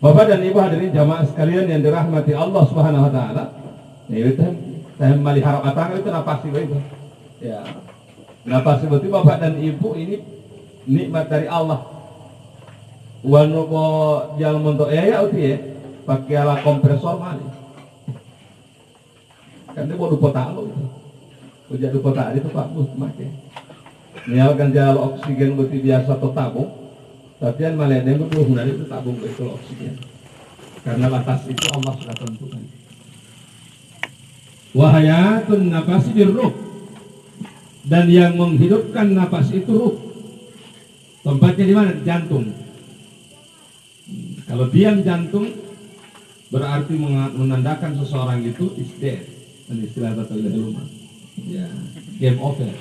Bapak dan Ibu hadirin jamaah sekalian yang dirahmati Allah Subhanahu wa taala. Ini saya melihat atang itu napasi itu. Ya. Napasi berarti Bapak dan Ibu ini nikmat dari Allah. Wanu ko jalan untuk ya uti ya, pakai ala kompresor mali. Kan dia mau dupo talo itu. Ujar dupo talo itu Pak Bus pakai. Nialkan jalan oksigen berarti biasa atau tabung. Tapi yang malah dia belum dari itu tabung itu oksigen. Karena batas itu Allah sudah tentukan. Wahayatun nafasi birruh, dan yang menghidupkan nafas itu ruh. Tempatnya di mana? Jantung. Kalau diam jantung berarti menandakan seseorang itu is dead, dan istilah betul rumah. Ya, game over,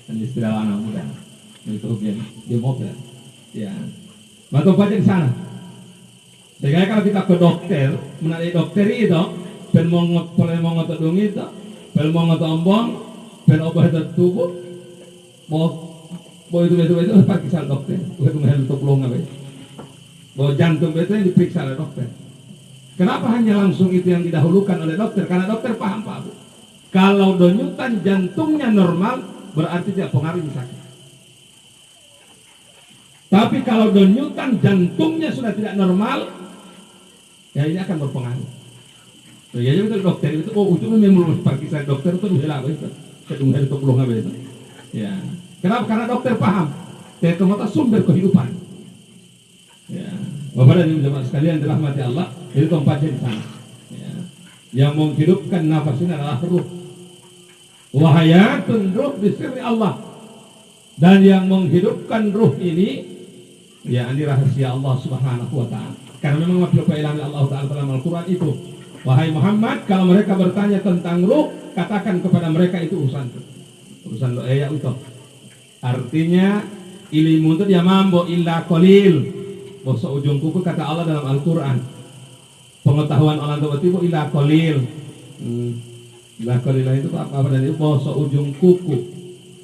dan istilah anak muda itu game over. Ya, maka tempatnya di sana. Sehingga kalau kita ke dokter, mengenai dokter itu, pen mau ngotong itu, pen mau ngotong ombong, pen obat tubuh, mau itu periksa dokter, bukan menghel untuk pulang apa? Bahwa jantung itu yang diperiksa oleh dokter. Kenapa hanya langsung itu yang didahulukan oleh dokter? Karena dokter paham Pak Bu. Kalau denyutan jantungnya normal, berarti tidak pengaruh sakit. Tapi kalau denyutan jantungnya sudah tidak normal, ya ini akan berpengaruh. So, ya itu dokter itu, itu memang periksa dokter itu dihela apa itu? Kedungan itu belum apa itu? Ya. Kenapa? Karena dokter paham. Itu mata sumber kehidupan. Ya, Bapak dan Ibu jemaah sekalian dirahmati Allah, itu tempatnya di sana. Ya. Yang menghidupkan nafas ini adalah ruh. Wahayatun ruh bisirri Allah. Dan yang menghidupkan ruh ini, ya ini rahasia Allah Subhanahu wa taala. Karena memang maksud ilmu Allah taala dalam Al-Qur'an itu, wahai Muhammad, kalau mereka bertanya tentang ruh, katakan kepada mereka itu urusan doa ya itu. Artinya ilmu itu dia mambo illa qalil. Bosok ujung kuku kata Allah dalam Al-Quran, pengetahuan orang tua itu ila qalil. Ila qalil itu apa dari bosok ujung kuku,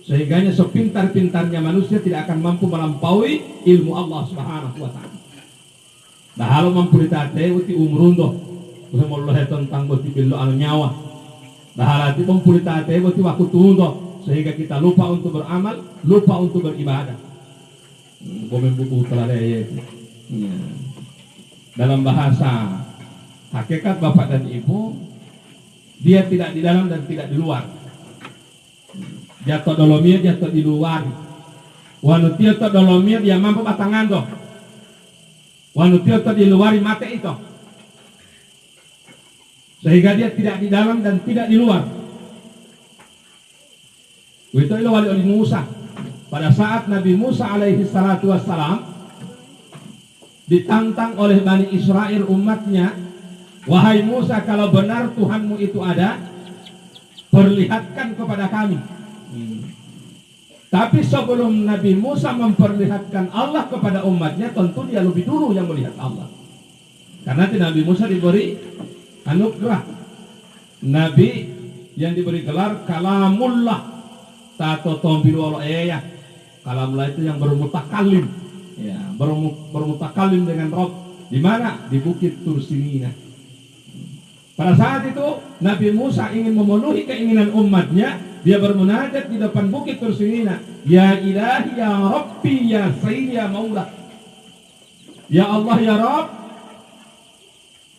sehingga sepintar-pintarnya manusia tidak akan mampu melampaui ilmu Allah Subhanahu wa taala. Dah halo mampu ditate uti umrundo, Allah tentang boti billo al nyawa. Dah halati mampu ditate uti waktu tundo, sehingga kita lupa untuk beramal, lupa untuk beribadah. Bomen buku telah itu. Ya. Dalam bahasa hakikat Bapak dan Ibu, dia tidak di dalam dan tidak di luar. Jatuh dolomia jatuh di luar. Wanutia to dolomia dia mampu batangan doh. Wanutia to di luar mate itu. Sehingga dia tidak di dalam dan tidak di luar. Itu adalah wali Musa. Pada saat Nabi Musa alaihi salatu wassalam ditantang oleh Bani Israel umatnya, wahai Musa, kalau benar Tuhanmu itu ada, perlihatkan kepada kami. Tapi sebelum Nabi Musa memperlihatkan Allah kepada umatnya, tentu dia lebih dulu yang melihat Allah. Karena Nabi Musa diberi anugerah, Nabi yang diberi gelar kalamullah, tato tombiru Allah, kalamullah itu yang bermutakalim. Ya, bermutakalim dengan Rob. Di mana? Di Bukit Tursinina. Pada saat itu Nabi Musa ingin memenuhi keinginan umatnya, dia bermunajat di depan Bukit Tursinina. Ya Ilahi, ya Rabbi, ya Sayyidi, ya Maula. Ya Allah, ya Rabb,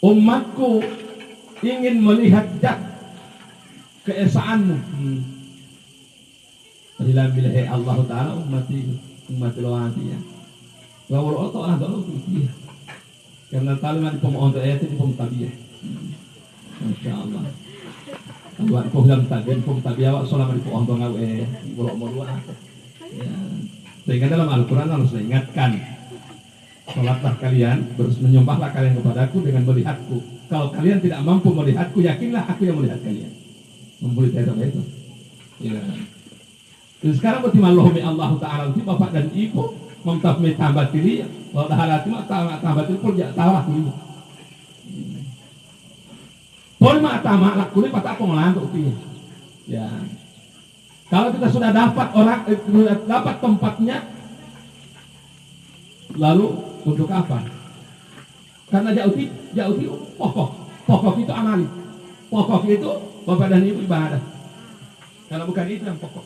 umatku ingin melihat keesaanmu. Alhamdulillah Allah Ta'ala umat lawati ya. Bahwa Allah Ta'ala itu karena kalimat pemohon ayat itu pemtabiyah. Masya Allah. Buat program tabian awak selama di pohon tengah bolak-bolak. Ya. Sehingga dalam Al-Quran harus diingatkan, sholatlah kalian, menyembahlah kalian kepadaku dengan melihatku. Kalau kalian tidak mampu melihatku, yakinlah aku yang melihat kalian. Memberitahu apa itu? Ya. Dan sekarang bertimallahu Allah Ta'ala itu Bapak dan Ibu memtafmi tambah diri, kalau dah halati mak tambah diri pun jangan tahu aku ini. Pun mak tamak lah kulit patah aku ngelantuk ini. Ya. Kalau kita sudah dapat dapat tempatnya, lalu untuk apa? Karena jauhi pokok itu amali, pokok itu bapak dan ibu ibadah. Kalau bukan itu yang pokok.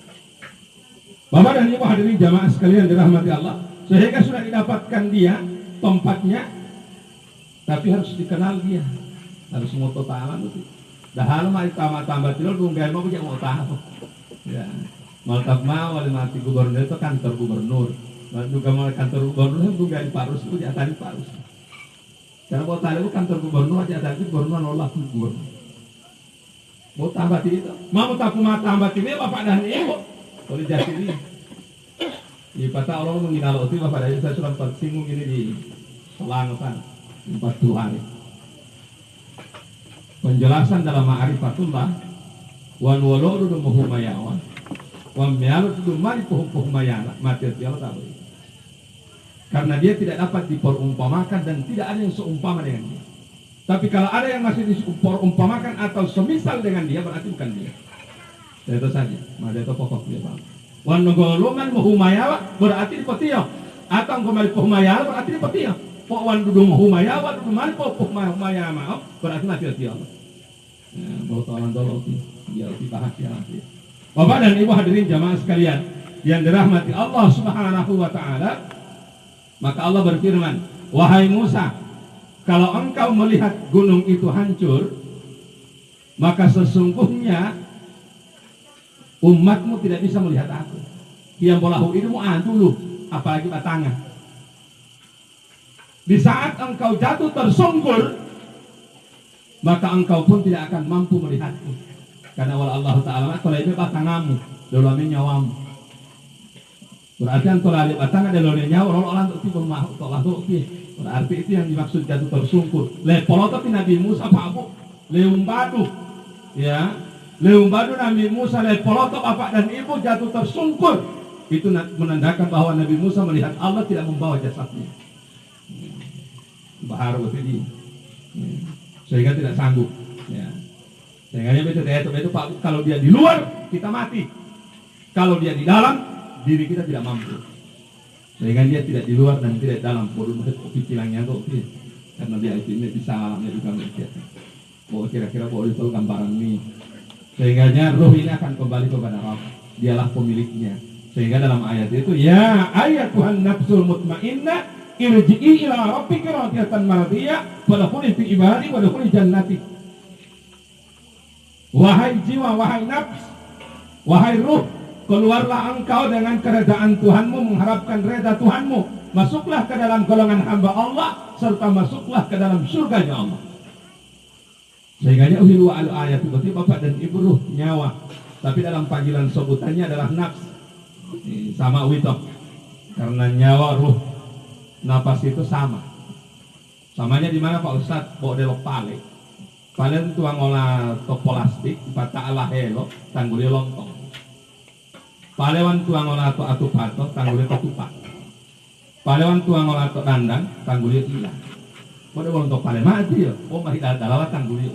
Bapak dan ibu hadirin jamaah sekalian dirahmati Allah, sehingga sudah didapatkan dia tempatnya, tapi harus dikenal dia, harus moto ta'ala itu. Dahal mah tambah tidur dunggain mau punya mau tahu. Ya, maltab mau oleh mati gubernur itu kantor gubernur. Juga mau kantor gubernur dunggain parus itu di atas parus. Karena mau tahu kantor gubernur aja atas gubernur nolak gubernur. Mau tambah itu, mau tambah ini bapak dan ibu, boleh jadi ini. Di kata Allah menghina Allah itu bapak dan ibu saya sudah tersinggung ini di Selangor 40 hari. Penjelasan dalam ma'rifatullah wan waludu muhumayawan wan mialudu maripuhumayana mati Allah tahu. Karena dia tidak dapat diperumpamakan dan tidak ada yang seumpama dengan dia. Tapi kalau ada yang masih diperumpamakan atau semisal dengan dia berarti bukan dia. Itu saja. Maka itu pokok dia bang. Wan nugoluman muhumayawa berarti dipetiyo atau kembali puhumayawa berarti dipetiyo. Pok wan dudu muhumayawa dudu maripuhumayawa berarti mati Allah. Bahwa tolong tolong dia lebih bahagia nanti. Bapak dan ibu hadirin jamaah sekalian yang dirahmati Allah Subhanahu wa taala, maka Allah berfirman, wahai Musa, kalau engkau melihat gunung itu hancur, maka sesungguhnya umatmu tidak bisa melihat aku. Yang bolahu ilmu dulu, apalagi batangnya. Di saat engkau jatuh tersungkur, maka engkau pun tidak akan mampu melihatku. Karena Allah Ta'ala kalau itu batangamu, dalamnya nyawamu. Berarti yang telah batang ada dalamnya nyawa, orang untuk tiba makhluk Allah tuh. Berarti itu yang dimaksud jatuh tersungkur. Lepoloto Nabi Musa Pak Abu, leumbadu, ya, leumbadu Nabi Musa lepoloto bapak dan ibu jatuh tersungkur. Itu menandakan bahwa Nabi Musa melihat Allah tidak membawa jasadnya. Bahar ini. Sehingga tidak sanggup, ya. Sehingga itu Pak, kalau dia di luar kita mati, kalau dia di dalam diri kita tidak mampu. Sehingga dia tidak di luar dan tidak dalam. Bodoh pikirannya tuh, karena dia itu ini bisa alamnya juga melihat. Bahwa kira-kira bahwa itu gambaran ini. Sehingga ruh ini akan kembali kepada Allah. Dialah pemiliknya. Sehingga dalam ayat itu, ya ayat Tuhan nafsul mutmainnah irji'i ila rabbika radiyatan mardiyah wadkhuli fi ibadi wadkhuli jannati. Wahai jiwa, wahai nafs, wahai ruh, keluarlah engkau dengan keredaan Tuhanmu, mengharapkan reda Tuhanmu. Masuklah ke dalam golongan hamba Allah, serta masuklah ke dalam surganya Allah. Sehingga uhilu al ayat berarti bapak dan ibu ruh, nyawa. Tapi dalam panggilan sebutannya adalah nafs. Sama wito. Karena nyawa, ruh, nafas itu sama. Samanya di mana Pak Ustadz? Bawa delok pale. Pale tuang olah to plastik, bata ala helo, tanggulnya lontong. Palewan tuang olah to atu pato, tanggulnya ketupat. Palewan tuang olah to dandang, tanggulnya hilang. Pada lontong pale mati ya. Oh masih dalawat tanggulnya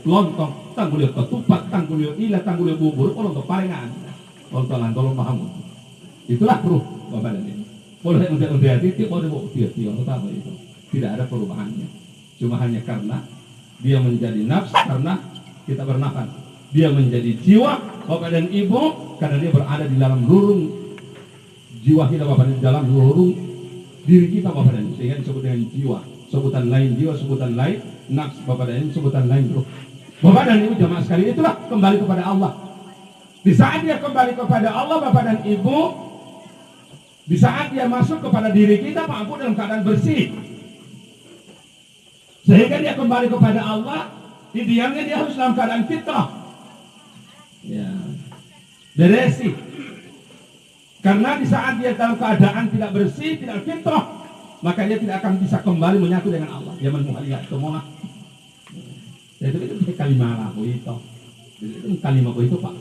lontong, tanggulnya ketupat, tanggulnya hilang, tanggulnya bubur. Oh lontong pale nggak ada. Lontong tolong paham. Itulah ruh bapak dan ibu. Boleh udah titik, boleh mau titik, apa itu. Tidak ada perubahannya. Cuma hanya karena dia menjadi nafs karena kita bernafas. Dia menjadi jiwa bapak dan ibu karena dia berada di dalam lurung jiwa kita bapak dan di dalam lurung diri kita bapak dan ibu. Sehingga disebut dengan jiwa. Sebutan lain jiwa, sebutan lain nafs bapak dan ibu, sebutan lain ruh. Bapak dan ibu jamaah sekalian, itulah kembali kepada Allah. Di saat dia kembali kepada Allah bapak dan ibu, di saat dia masuk kepada diri kita Pak Abu dalam keadaan bersih, sehingga dia kembali kepada Allah, idealnya dia harus dalam keadaan fitrah, ya, beresi. Karena di saat dia dalam keadaan tidak bersih, tidak fitrah, maka dia tidak akan bisa kembali menyatu dengan Allah. Dia memuhaliat semua. Itu kalimat aku itu. Itu kalimat itu Pak.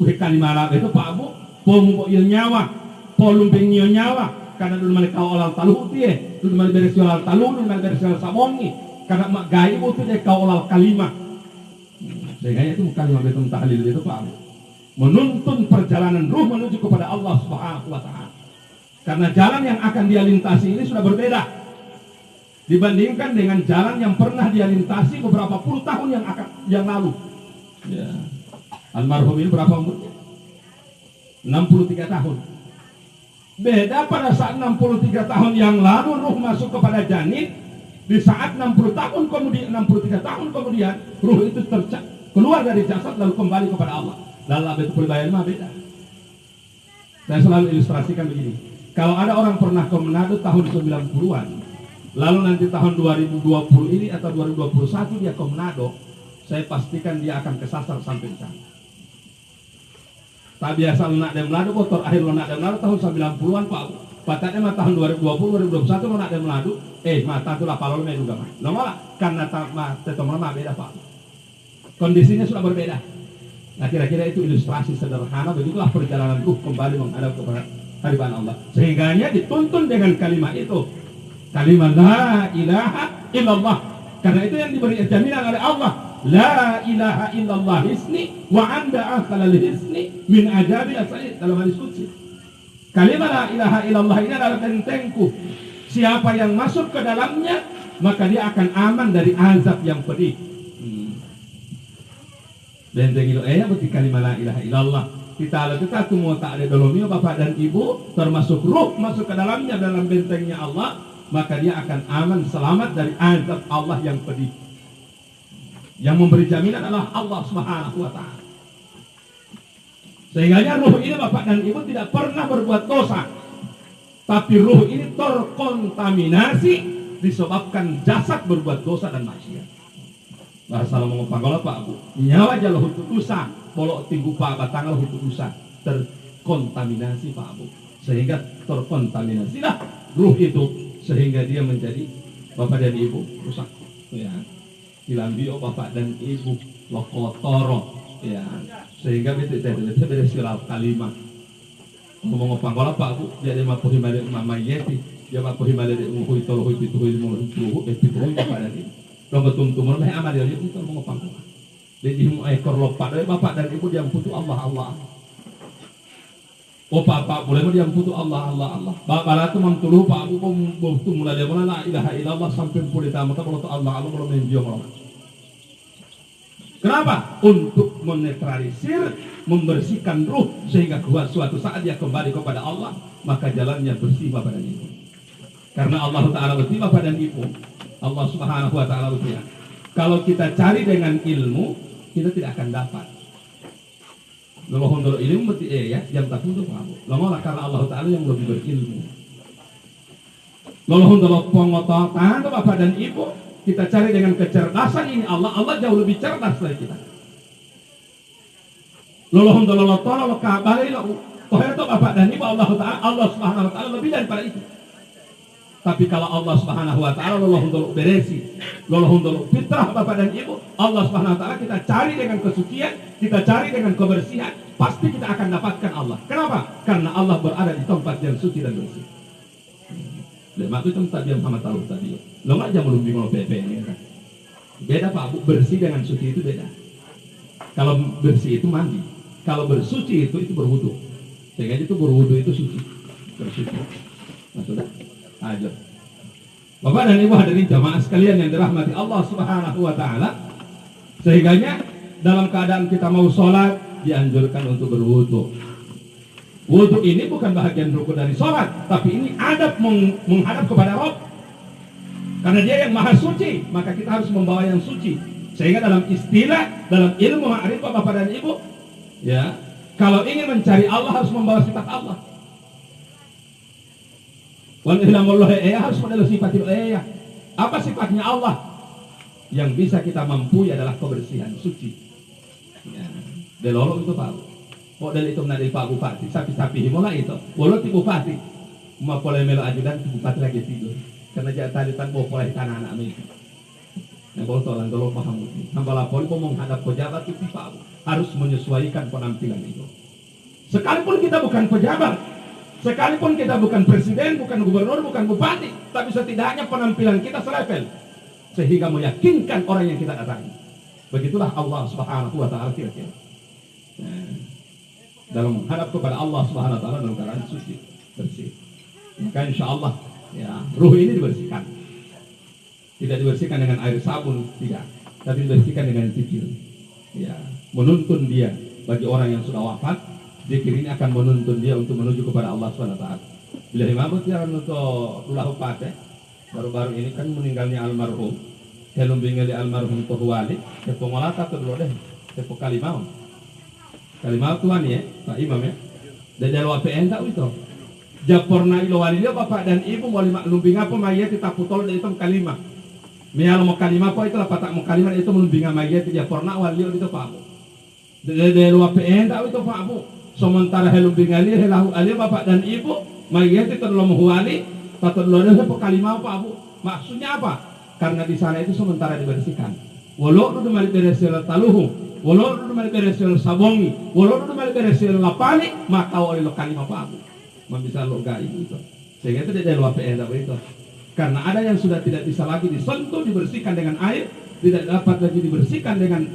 Kalimat itu Pak Abu, pomuk nyawa, polumping nyawa. Karena dulu mereka olah taluh dia, dulu mereka beres olah taluh, dulu mereka beres olah sabongi. Karena mak gaya itu dia kau olah kalimah. Sehingga itu kalimat itu tahlil itu Pak. Menuntun perjalanan ruh menuju kepada Allah Subhanahu wa taala. Karena jalan yang akan dia lintasi ini sudah berbeda. dibandingkan dengan jalan yang pernah dia lintasi beberapa puluh tahun yang lalu. Ya. Almarhum ini berapa umurnya? 63 tahun. Beda pada saat 63 tahun yang lalu ruh masuk kepada janin, di saat 63 tahun kemudian ruh itu keluar dari jasad lalu kembali kepada Allah. Lalu betul bayar mah beda. Saya selalu ilustrasikan begini. Kalau ada orang pernah ke Manado tahun 90-an, lalu nanti tahun 2020 ini atau 2021 dia ke Manado, saya pastikan dia akan kesasar sampai di sana. Tak biasa lunak dan Manado, motor akhir lunak dan Manado tahun 90-an Pak. Patahnya mah tahun 2020, 2021 lunak dan Manado, mata tu lah palol me juga mah. Nomor karena tetomah beda Pak. Kondisinya sudah berbeda. Nah kira-kira itu ilustrasi sederhana, begitulah perjalanan ruh kembali menghadap kepada hadirat Allah. Sehingganya dituntun dengan kalimat itu. Kalimat la ilaha illallah. Karena itu yang diberi jaminan oleh Allah. La ilaha illallah hisni wa anda akhalal hisni min ajabi asali dalam hadis qudsi. Kalimat la ilaha illallah ini adalah bentengku. Siapa yang masuk ke dalamnya maka dia akan aman dari azab yang pedih. Benteng itu berarti kalimat la ilaha illallah. Kita semua tak ada dolomio bapak dan ibu, termasuk ruh masuk ke dalamnya dalam bentengnya Allah, maka dia akan aman selamat dari azab Allah yang pedih. Yang memberi jaminan adalah Allah Subhanahu wa taala. Sehingga ruh ini bapak dan ibu tidak pernah berbuat dosa. Tapi ruh ini terkontaminasi disebabkan jasad berbuat dosa dan maksiat. Bahasa ngomong panggola Pak Bu, nyawa jalo hutu dosa, bolok tinggu Pak batang hutu dosa, terkontaminasi Pak Bu, sehingga terkontaminasilah ruh itu sehingga dia menjadi bapak dan ibu rusak, ya, dilambio bapak dan ibu lokotoro, ya, sehingga betul silap kalimat ngomong panggola Pak Bu, jadi mapuhi balik mama yeti, dia mapuhi balik nguhui tolo hui pituhui muluh hui bapak dan ibu. Kalau betul-betul mulai amal dia itu mengopang. Jadi ekor lopak dari bapak dan ibu dia putu Allah. Oh bapak boleh dia putu Allah. Bapak itu mentuluh pak abu putu mulai dia mulai la ilaha illallah sampai pulih tamat kalau Allah belum menjong orang. Kenapa? Untuk menetralisir, membersihkan ruh sehingga suatu saat dia kembali kepada Allah maka jalannya bersih bapak dan ibu. Karena Allah Taala bersih bapak dan ibu. Allah Subhanahu wa taala berfirman, kalau kita cari dengan ilmu, kita tidak akan dapat. Lohon dulu ilmu berarti ya, yang tak untuk kamu. Lohon karena Allah Taala yang lebih berilmu. Lohon dulu pengototan bapak dan ibu, kita cari dengan kecerdasan ini Allah jauh lebih cerdas dari kita. Lohon dulu tolong kabali lo, itu bapak dan ibu Allah Subhanahu wa taala lebih daripada itu. Tapi kalau Allah Subhanahu wa taala Allah untuk beresi, Allah untuk fitrah bapak dan ibu, Allah Subhanahu wa taala kita cari dengan kesucian, kita cari dengan kebersihan, pasti kita akan dapatkan Allah. Kenapa? Karena Allah berada di tempat yang suci dan bersih. Lemak itu tempat yang Muhammad tahu tadi. Lo nggak jangan belum bingung PP ini kan? Beda Pak Bu, bersih dengan suci itu beda. Kalau bersih itu mandi, kalau bersuci itu berwudu. Sehingga itu berwudu itu suci, bersuci. Nah, sudah. Aja. Bapak dan Ibu hadirin jamaah sekalian yang dirahmati Allah Subhanahu wa taala, sehingganya dalam keadaan kita mau sholat dianjurkan untuk berwudu. Wudu ini bukan bahagian rukun dari sholat, tapi ini adab menghadap kepada Rabb. Karena dia yang maha suci, maka kita harus membawa yang suci. Sehingga dalam istilah, dalam ilmu ma'rifah Bapak dan Ibu, ya, kalau ingin mencari Allah harus membawa sifat Allah. Harus pada sifat apa sifatnya Allah? Yang bisa kita mampu adalah kebersihan, suci. Ya. Delolo itu Pak. Model itu menadi Pak Bupati, sapi-sapi mulai itu. Walau ti Bupati, mau boleh melo ajudan Bupati lagi tidur. Karena jatah talitan bawa pola anak-anak itu. Yang kalau tolan dolo paham itu. Hamba lapor mau menghadap pejabat itu Pak harus menyesuaikan penampilan itu. Sekalipun kita bukan pejabat, sekalipun kita bukan presiden, bukan gubernur, bukan bupati, tapi setidaknya penampilan kita selevel sehingga meyakinkan orang yang kita datangi. Begitulah Allah Subhanahu wa taala kira-kira. Dalam menghadap kepada Allah Subhanahu wa taala dalam keadaan suci, bersih. Maka insyaallah ya, ruh ini dibersihkan. Tidak dibersihkan dengan air sabun, tidak, tapi dibersihkan dengan zikir. Ya, menuntun dia bagi orang yang sudah wafat, zikir ini akan menuntun dia untuk menuju kepada Allah SWT. Bila Imam Butiara untuk ulah upate, baru-baru ini kan meninggalnya almarhum, helum bingali almarhum Tuhwali, kepo ngolata kedua deh, kepo kalimau tuan ya, Pak Imam ya, dan jalwa PN tak itu. Japorna ilowali dia bapak dan ibu mau lumbing apa mayat kita putol dari itu kalimah. Mial mau kalimah apa itu lah patak mau kalimah itu melumbinga mayat japorna wali itu Pak Bu. Dari jalwa PN tak itu Pak Bu. Sementara helumbing ali helahu ali bapak dan ibu mayat itu terlalu muhwali, tak terlalu ada kalimah Pak Bu. Maksudnya apa? Karena di sana itu sementara dibersihkan. Walau itu mali beresil taluhu, walau itu mali beresil sabongi, walau itu mali beresil lapani, maka oleh kalimah Pak Bu. Bisa lo gaib itu, sehingga itu tidak lupa itu. Karena ada yang sudah tidak bisa lagi disentuh, dibersihkan dengan air, tidak dapat lagi dibersihkan dengan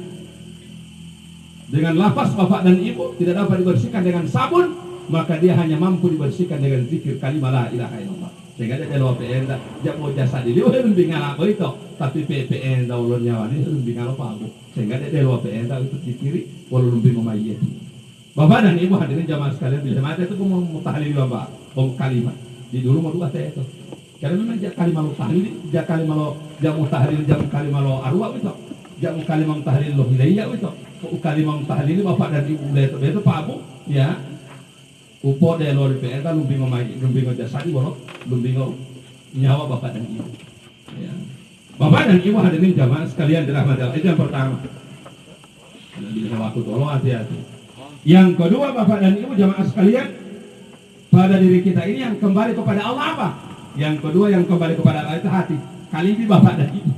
lafaz bapak dan ibu, tidak dapat dibersihkan dengan sabun, maka dia hanya mampu dibersihkan dengan zikir kalimat la ilaha illallah. Sehingga dia lupa dia mau jasa di luar lebih ngalap itu, tapi PPN daulun nyawa ini lebih ngalap apa? Sehingga dia lupa itu dikiri, walau lebih memayat. Bapak dan ibu hadirin jamaah sekalian, bila mati itu mau tahlil Bapak, mau kalimat. Di dulu mau dua saya itu. Karena memang jak kalimat lo tahlil, jak kalimat lo jamu tahlil, jamu kalimat lo arwah itu. Jamu kalimat tahlil lo hidayah itu. Kalimat tahlil Bapak dan ibu itu Pak Abu, ya. Upo deh lo di PNK lumbingo jasadi bolok, lumbingo nyawa Bapak dan ibu. Ya. Bapak dan ibu hadirin jamaah sekalian dirahmati Allah. Itu yang pertama. Bila waktu tolong hati-hati. Yang kedua Bapak dan Ibu jamaah sekalian, pada diri kita ini yang kembali kepada Allah apa? Yang kedua yang kembali kepada Allah itu hati. Kalibi Bapak dan Ibu.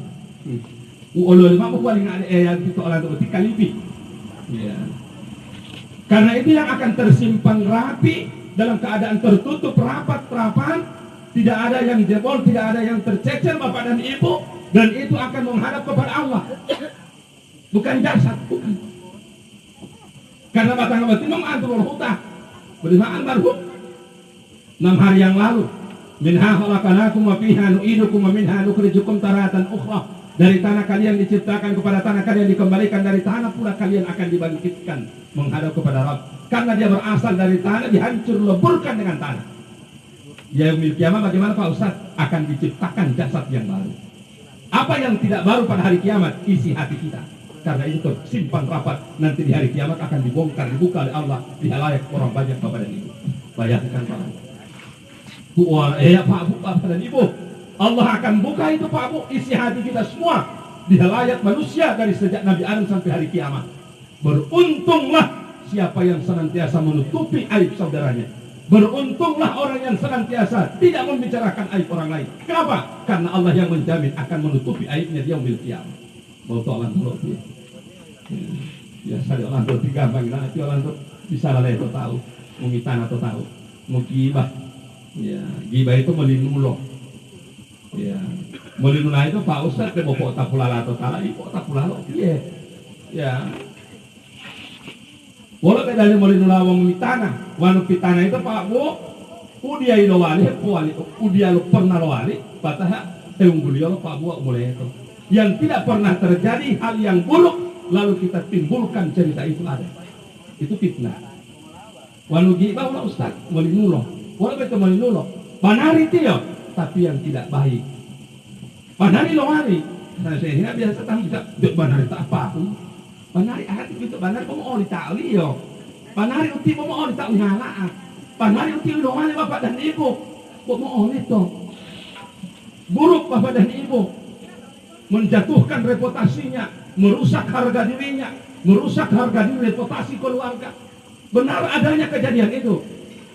Ulul mampu paling ada yang kita orang itu kalibi. Ya. Karena itu yang akan tersimpan rapi dalam keadaan tertutup rapat-rapat, tidak ada yang jebol, tidak ada yang tercecer Bapak dan Ibu, dan itu akan menghadap kepada Allah. Bukan jasad, bukan. Karena batang batin mengantur hutah berimaan marhum 6 hari yang lalu, minha khalaqnakum wa fiha nu'idukum wa minha nukhrijukum taratan ukhra. Dari tanah kalian diciptakan, kepada tanah kalian dikembalikan, dari tanah pula kalian akan dibangkitkan menghadap kepada Rabb. Karena dia berasal dari tanah, dihancur leburkan dengan tanah. Yaumil kiamat bagaimana Pak Ustaz? Akan diciptakan jasad yang baru. Apa yang tidak baru pada hari kiamat? Isi hati kita. Karena itu simpan rapat, nanti di hari kiamat akan dibongkar, dibuka oleh Allah di halayak orang banyak Bapak dan Ibu. Bayangkan Pak Bu, Bapak dan Ibu, Allah akan buka itu Pak Bu, isi hati kita semua di halayak manusia dari sejak Nabi Adam sampai hari kiamat. Beruntunglah siapa yang senantiasa menutupi aib saudaranya. Beruntunglah orang yang senantiasa tidak membicarakan aib orang lain. Kenapa? Karena Allah yang menjamin akan menutupi aibnya dia yaumil kiamat. Mau tolong dia. Ya, saya orang tua tiga bang, nanti orang tua bisa lah itu tahu, mengitan atau tahu, mau gibah. Ya, gibah itu melinuloh. Ya, melinuloh itu Pak Ustaz ke bopok tapulala atau tala, ibu tapulala, iya. Ya. Walau bedanya melinuloh wong mitana, wanu pitana itu Pak Bu, udia ilo wali, udia lo pernah wali, patah teunggulio lo Pak Bu mulai itu. Yang tidak pernah terjadi hal yang buruk, lalu kita timbulkan cerita itu ada. Itu fitnah. Wanugi bawa Ustaz melinuloh, walau betul melinuloh, banari tiyo, tapi yang tidak baik. Banari lo wari, saya ini biasa tahu juga, banari tak apa pun. Banari hati itu banari mau ditali yo, banari uti mau ditali ngalah, banari uti lo wari Bapak dan Ibu, mau itu buruk Bapak dan Ibu. Menjatuhkan reputasinya, merusak harga dirinya, merusak harga diri reputasi keluarga. Benar adanya kejadian itu,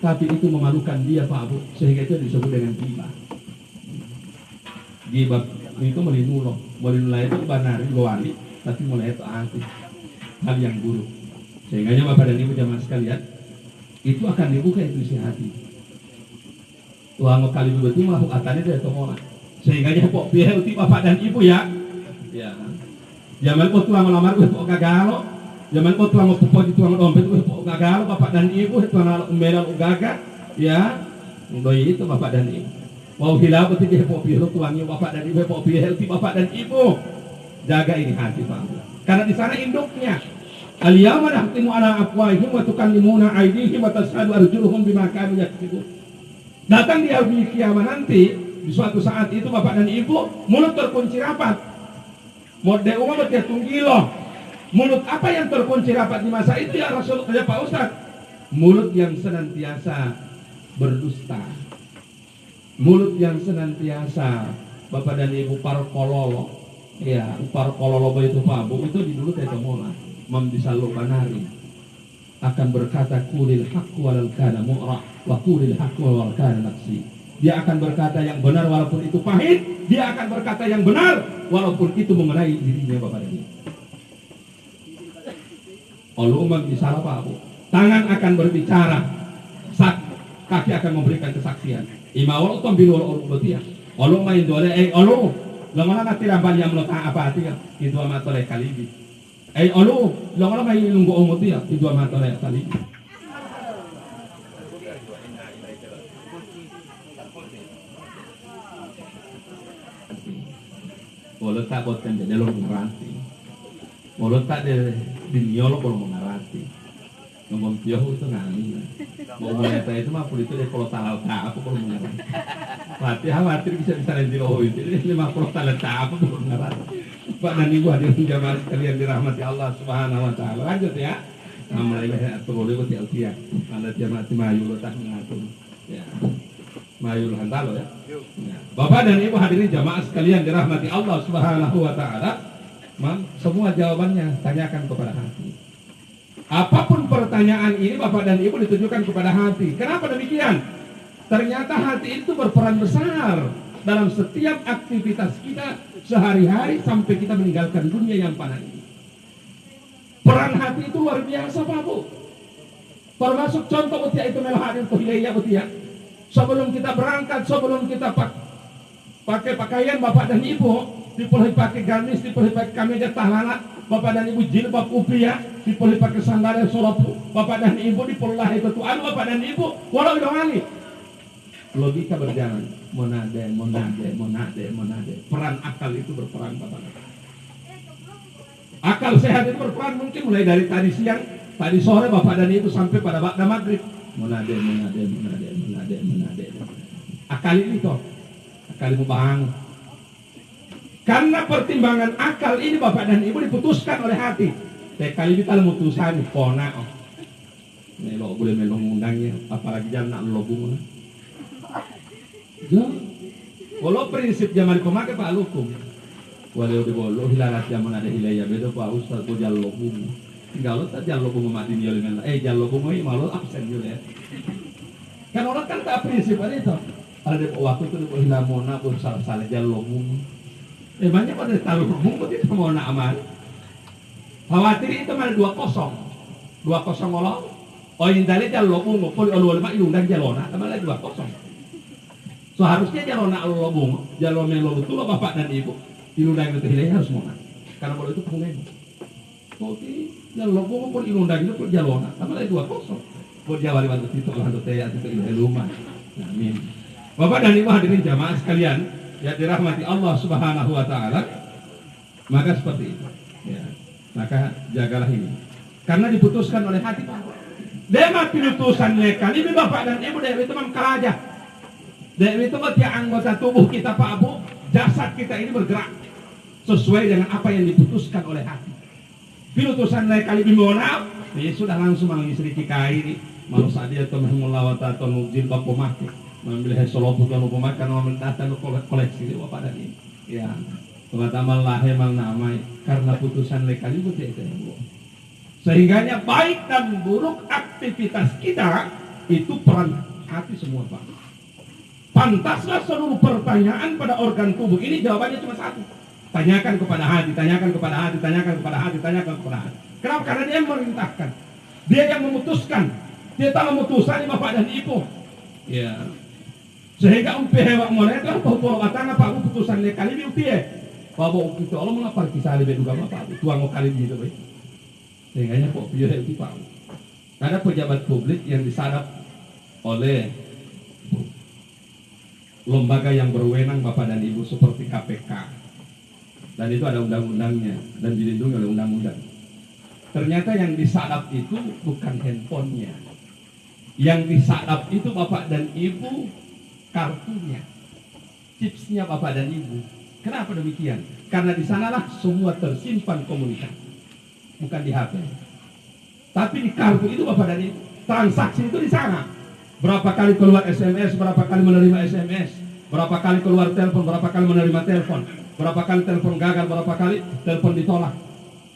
tapi itu memalukan dia Pak Bu, sehingga itu disebut dengan ghibah. Ghibah itu melinuloh itu benar luari, tapi mulai itu hati hal yang buruk. Sehingga Bapak dan Ibu jamaah sekalian, itu akan dibuka itu isi hati. Tuhan kali betul melakukannya dari tomolan. Sehingga kok biar uti Bapak dan Ibu ya. Ya. Zaman kok tuang melamar kok gagalo. Zaman kok tuang popo tuang dompet kok gagalo Bapak dan Ibu tuang umbela gaga. Ya. Doi itu Bapak dan Ibu. Mau hilang berarti dia mau pilih tuannya bapak dan ibu, mau pilih healthy bapak dan ibu. Jaga ini hati Pak. Karena di sana induknya. Al-yawma nahtimu ala afwahihim wa tukallimuna aydihim wa tashhadu arjuluhum bima kanu yaksibun. Datang di hari kiamat nanti, di suatu saat itu bapak dan ibu mulut terkunci rapat. Mode umum bertunggilo. Mulut apa yang terkunci rapat di masa itu ya Rasul ya Pak Ustaz? Mulut yang senantiasa berdusta. Mulut yang senantiasa bapak dan ibu parkololo. Ya, parkololo itu Pak Bu itu di dulu teh mola. Membisaluk banari akan berkata kulil haqq walal kana mu'ra wa kulil haqq walal kana nafsi. Dia akan berkata yang benar walaupun itu pahit, dia akan berkata yang benar walaupun itu mengenai dirinya bapak dan ibu. Allah bisalah Pak Bu. Tangan akan berbicara, kaki akan memberikan kesaksian. Imawal utam bilwal urubatiya. Allah main dole Allah. Lamana nanti rambal yang meletak apa hati itu amat oleh kalibi. Olu, lo may nunggu umot ya, itu amato na tali. Walau tak buat kan jadi lo mengerti. Walau tak de dinyolo kalau mengerti. Ngomong jauh itu ngani. Mau mengerti itu mah itu deh kalau tahu tak apa kalau mengerti. Berarti khawatir bisa nanti loh itu. Ini mah kalau tahu tak apa kalau mengerti. Pak dan Ibu hadirin jamaah sekalian dirahmati Allah Subhanahu wa taala. Lanjut ya. Mulai atur oleh ti alfiah. Anda jamaah mayul tak mengatur. Ya. Mayul handalo ya. Bapak dan Ibu hadirin jamaah sekalian dirahmati Allah Subhanahu wa taala. Semua jawabannya tanyakan kepada hati. Apapun pertanyaan ini Bapak dan Ibu ditujukan kepada hati. Kenapa demikian? Ternyata hati itu berperan besar dalam setiap aktivitas kita sehari-hari sampai kita meninggalkan dunia yang fana ini. Peran hati itu luar biasa Pak Bu. Termasuk contoh utia itu melhadir tuhilaiya utia. Sebelum kita berangkat, sebelum kita pakai pakaian Bapak dan Ibu, dipulih pakai gamis, dipulih pakai kameja tahlana, Bapak dan Ibu jilbab upia, dipulih pakai sandal soropu, Bapak dan Ibu dipulih itu tuan Bapak dan Ibu, walau idongali. Logika berjalan, monade. Peran akal itu berperan Bapak. Akal sehat itu berperan mungkin mulai dari tadi siang, tadi sore Bapak dan Ibu sampai pada waktu maghrib. Monade. Akal ini toh, akal itu bang. Karena pertimbangan akal ini Bapak dan Ibu diputuskan oleh hati. Kali kita memutuskan pona. Melo boleh melongundangnya, apalagi jangan nak lobung. Walau prinsip zaman pemakai Pak Lukum, walau di bolo hilarat zaman ada hilaya bedo Pak Ustaz ko jallo bung, tinggal tak jallo bung mati dia dengan jallo bung ini malu absen juga ya. Kan orang kan tak prinsip itu. Ada waktu itu di hilamona pun salah jallo bung. Banyak pada taruh bung itu mau nak aman. Khawatir itu malah 2-0 ngolong. Oh yang tadi jallo bung, pun olu mak iundang jalona, malah 2-0. Seharusnya jalona alolobung, jalon melolo itu Bapak dan Ibu inundang itu hilangnya harus monat. Karena kalau itu pengen. Oke, jalolobung pun inundang itu pun jalona, sama lagi 2-0. Buat jawab bantu itu bantu teh itu ilmu rumah. Amin. Bapak dan Ibu hadirin jamaah sekalian, ya dirahmati Allah Subhanahu wa taala. Maka seperti itu. Ya. Maka jagalah ini. Karena diputuskan oleh hati Pak. Dema pinutusannya kali ini Bapak dan Ibu dari teman kalaja. Dan itu berarti anggota tubuh kita Pak Bu, jasad kita ini bergerak sesuai dengan apa yang diputuskan oleh hati. Pinutusan naik kali bimbona, ya sudah langsung mengisri kikai ini. Malu sadia atau mengelawat atau jilbab pemakai, mengambil solopu dan pemakai, mengambil data koleksi ini Bapak dan Ibu. Ya, teman-teman lahir namai karena putusan naik kali itu Bu. Sehingganya baik dan buruk aktivitas kita itu peran hati semua Pak. Pantaslah seluruh pertanyaan pada organ tubuh ini jawabannya cuma satu. Tanyakan kepada hati, tanyakan kepada hati, tanyakan kepada hati, tanyakan kepada hati. Kenapa? Karena dia yang memerintahkan. Dia yang memutuskan. Dia tahu memutuskan Bapak dan Ibu. Ya. Sehingga hewan mulai itu bahwa batang apa putusan kali ini upie. Bahwa itu Allah mengapa kisah lebih juga Bapak. Tuang kali gitu baik. Sehingga kok dia itu Pak. Ada pejabat publik yang disadap oleh lembaga yang berwenang Bapak dan Ibu seperti KPK. Dan itu ada undang-undangnya dan dilindungi oleh undang-undang. Ternyata yang disadap itu bukan handphonenya. Yang disadap itu Bapak dan Ibu kartunya, chipsnya Bapak dan Ibu. Kenapa demikian? Karena di sanalah semua tersimpan komunikasi, bukan di HP. Tapi di kartu itu Bapak dan Ibu, transaksi itu di sana. Berapa kali keluar SMS, berapa kali menerima SMS, berapa kali keluar telepon, berapa kali menerima telepon, berapa kali telepon gagal, berapa kali telepon ditolak.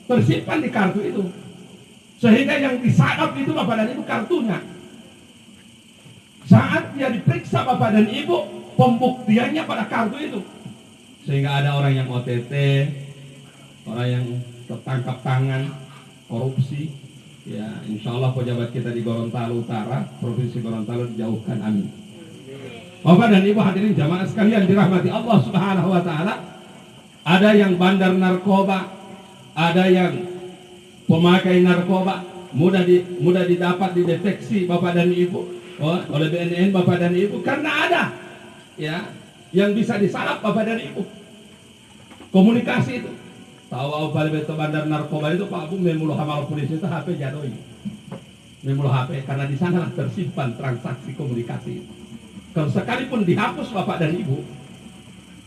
Tersimpan di kartu itu. Sehingga yang disadap itu Bapak dan Ibu kartunya. Saat dia diperiksa Bapak dan Ibu, pembuktiannya pada kartu itu. Sehingga ada orang yang OTT, orang yang tertangkap tangan, korupsi. Ya, insya Allah pejabat kita di Gorontalo Utara, Provinsi Gorontalo dijauhkan, amin. Bapak dan Ibu hadirin jamaah sekalian dirahmati Allah Subhanahu wa Ta'ala. Ada yang bandar narkoba, ada yang pemakai narkoba, mudah didapat, dideteksi Bapak dan Ibu oleh BNN Bapak dan Ibu, karena ada ya yang bisa disalap Bapak dan Ibu. Komunikasi itu. Tahu apa betul bandar narkoba itu Pak Bu memuluh hamal polisi itu HP jadoi. Memuluh HP karena di sana tersimpan transaksi komunikasi itu. Kalau sekalipun dihapus Bapak dan Ibu,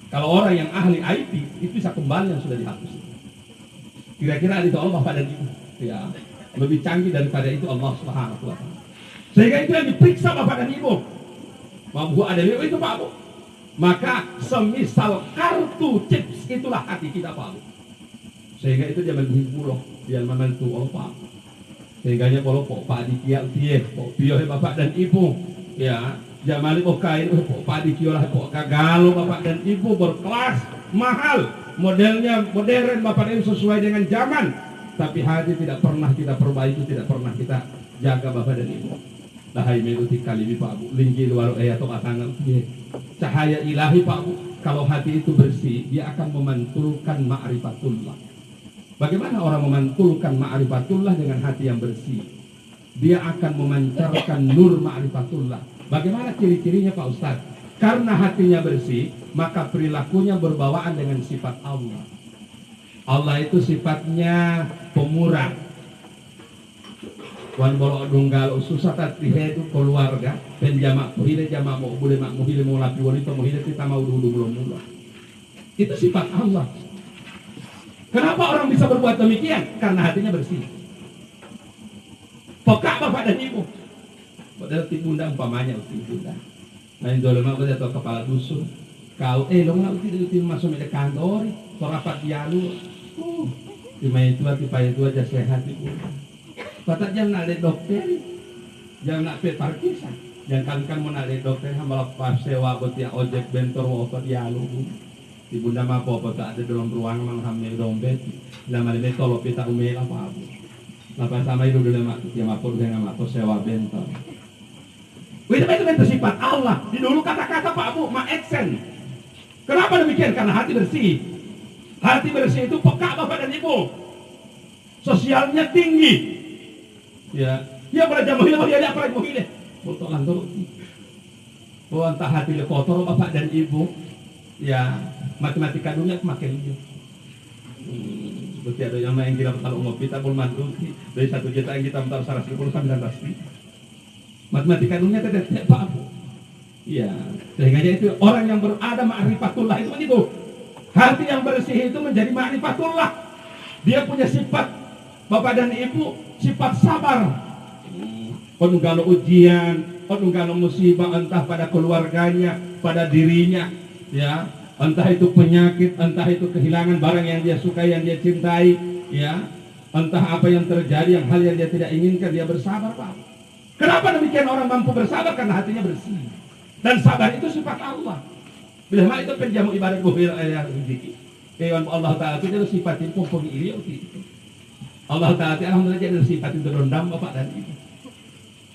kalau orang yang ahli IT itu bisa kembali yang sudah dihapus. Kira-kira itu Allah Bapak dan Ibu. Ya, lebih canggih daripada itu Allah Subhanahu wa Ta'ala. Sehingga itu yang diperiksa Bapak dan Ibu. Mau ada itu Pak Bu. Maka semisal kartu chips itulah hati kita Pak Bu. Sehingga itu dia menghibur, dia membantu Allah. Sehingga kalau Pak dikiak dia, Pio Bapak dan Ibu, ya, jamali kain, Pak dikiolah kagalo Bapak dan Ibu berkelas, mahal, modelnya modern Bapak dan Ibu sesuai dengan zaman. Tapi hati tidak pernah kita perbaiki, tidak pernah kita jaga Bapak dan Ibu. Dahai menuti kalibi Pak Bu, linggi luar atau katangan, cahaya ilahi Pak Bu. Kalau hati itu bersih, dia akan memantulkan ma'rifatullah. Bagaimana orang memantulkan ma'rifatullah dengan hati yang bersih? Dia akan memancarkan nur ma'rifatullah. Bagaimana ciri-cirinya Pak Ustaz? Karena hatinya bersih, maka perilakunya berbawaan dengan sifat Allah. Allah itu sifatnya pemurah. Wan bolok dunggal susah tadi itu keluarga penjamak muhile jamak mau boleh mak muhile mau lapi wanita muhile kita mau dulu mula. Itu sifat Allah. Kenapa orang bisa berbuat demikian? Karena hatinya bersih. Peka Bapak dan Ibu. Padahal tibunda umpamanya tibunda. Lain dolema pada atau kepala dusun. Kau lo nggak tidak masuk ke kantor, torapat dialu. Cuma itu aja sehat Ibu. Kata jangan nak lihat dokter, jangan nak parkisan, jangan kan mau nak lihat dokter hamba lepas sewa betia ojek bentor mau apa dialu. Ibunda mah apa tak ada dalam ruangan mang hamil dompet, lama ini tolong kita umel apa. Lepas sama itu dulu mak dia mapur dengan mak sewa bentor. Itu sifat Allah. Di dulu kata-kata Pak Bu, mak eksen. Kenapa demikian? Karena hati bersih. Hati bersih itu peka Bapak dan Ibu. Sosialnya tinggi. Ya, dia belajar mohile, dia ada apa lagi mohile? Botok lantur. Oh, entah hati kotor Bapak dan Ibu. Ya, matematika dunia makin hijau. Seperti ada yang lain kita kalau ngopi tak boleh mandu dari 1 juta yang kita mentar 110 sampai 100. Matematika dunia tidak Pak Bu. Iya, sehingga itu orang yang berada ma'rifatullah itu begitu. Hati yang bersih itu menjadi ma'rifatullah. Dia punya sifat Bapak dan Ibu, sifat sabar. Penunggalo ujian, penunggalo musibah entah pada keluarganya, pada dirinya, ya, entah itu penyakit, entah itu kehilangan barang yang dia sukai, yang dia cintai, ya, entah apa yang terjadi, yang hal yang dia tidak inginkan, dia bersabar Pak. Kenapa demikian orang mampu bersabar? Karena hatinya bersih. Dan sabar itu sifat Allah. Bila mana itu penjamu ibadat buhir ayat rezeki. Kewan Allah Ta'ala itu adalah sifat yang pumpung iri itu. Allah Ta'ala itu alhamdulillah adalah sifat yang terdondam Bapak dan Ibu.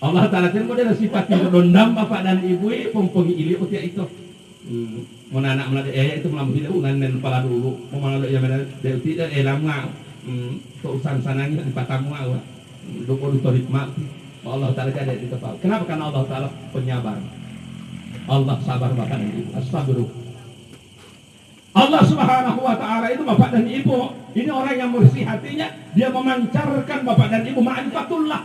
Allah Ta'ala itu adalah sifat yang terdondam Bapak dan Ibu pumpung iri itu. Mau anak melalui itu melalui tidak unan kepala dulu. Mau melalui yang mana dia tidak lama. Keurusan sananya di patamu awak. Dukul itu hikmah. Allah Ta'ala ada di kepala. Kenapa? Karena Allah Ta'ala penyabar. Allah sabar Bapak dan Ibu. Astagfirullah. Allah Subhanahu wa Ta'ala itu Bapak dan Ibu, ini orang yang bersih hatinya, dia memancarkan Bapak dan Ibu ma'rifatullah.